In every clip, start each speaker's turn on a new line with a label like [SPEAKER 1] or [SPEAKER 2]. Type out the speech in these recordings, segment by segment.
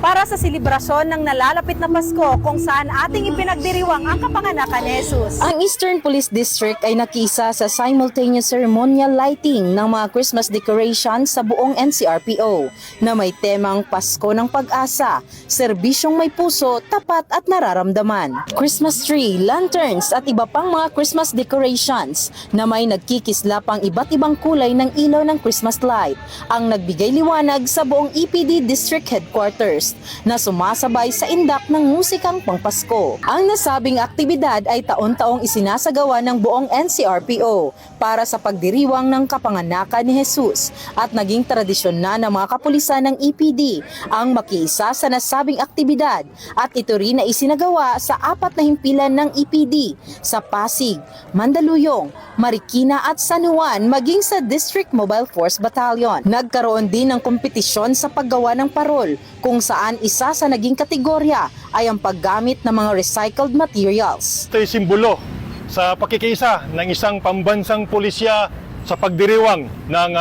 [SPEAKER 1] para sa selebrasyon ng nalalapit na Pasko kung saan ating ipinagdiriwang ang kapanganakan ni Jesus.
[SPEAKER 2] Ang Eastern Police District ay nakiisa sa simultaneous ceremonial lighting ng mga Christmas decorations sa buong NCRPO na may temang Pasko ng Pag-asa, serbisyong may puso, tapat at nararamdaman. Christmas tree, lanterns at iba pang mga Christmas decorations na may nagkikislapang iba't ibang kulay ng ilaw ng Christmas light ang nagbigay liwanag sa buong EPD District Headquarters na sumasabay sa indak ng musikang pangpasko. Ang nasabing aktibidad ay taon-taong isinasagawa ng buong NCRPO para sa pagdiriwang ng kapanganakan ni Jesus at naging tradisyon na ng mga kapulisan ng EPD ang makiisa sa nasabing aktibidad at ito rin na isinagawa sa 4 na himpilan ng EPD sa Pasig, Mandaluyong, Marikina at San Juan maging sa District Mobile Force Battalion. Nagkaroon din ng kompetisyon sa paggawa ng parol kung saan isa sa naging kategorya ay ang paggamit ng mga recycled materials.
[SPEAKER 3] Ito ay simbolo sa pakikiisa ng isang pambansang pulisya sa pagdiriwang ng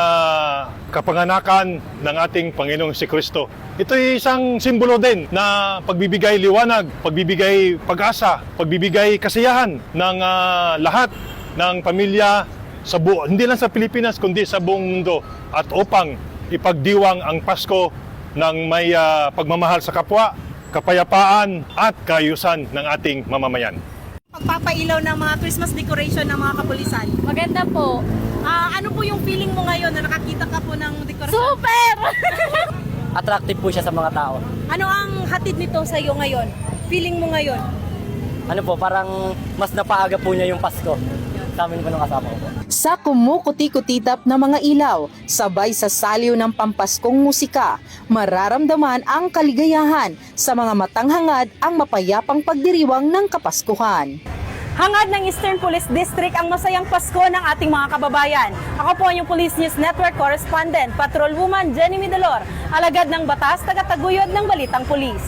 [SPEAKER 3] kapanganakan ng ating Panginoong Jesucristo. Ito ay isang simbolo din na pagbibigay liwanag, pagbibigay pag-asa, pagbibigay kasiyahan ng lahat ng pamilya sa hindi lang sa Pilipinas kundi sa buong mundo at upang ipagdiwang ang Pasko ng may pagmamahal sa kapwa, kapayapaan at kaayusan ng ating mamamayan.
[SPEAKER 1] Pagpapailaw ng mga Christmas decoration ng mga kapulisan.
[SPEAKER 4] Maganda po.
[SPEAKER 1] Ano po yung feeling mo ngayon na nakakita ka po ng dekorasyon?
[SPEAKER 4] Super!
[SPEAKER 5] Attractive po siya sa mga tao.
[SPEAKER 1] Ano ang hatid nito sa iyo ngayon? Feeling mo ngayon?
[SPEAKER 5] Ano po, parang mas napaaga po niya yung Pasko sa amin po ng kasama ko po.
[SPEAKER 2] Sa kumukuti-kutitap na mga ilaw, sabay sa saliw ng pampaskong musika, mararamdaman ang kaligayahan sa mga matanghangad ang mapayapang pagdiriwang ng Kapaskuhan.
[SPEAKER 1] Hangad ng Eastern Police District ang masayang Pasko ng ating mga kababayan. Ako po ang yung Police News Network Correspondent, Patrolwoman Jenny Midalor, alagad ng batas, tagataguyod ng Balitang Pulis.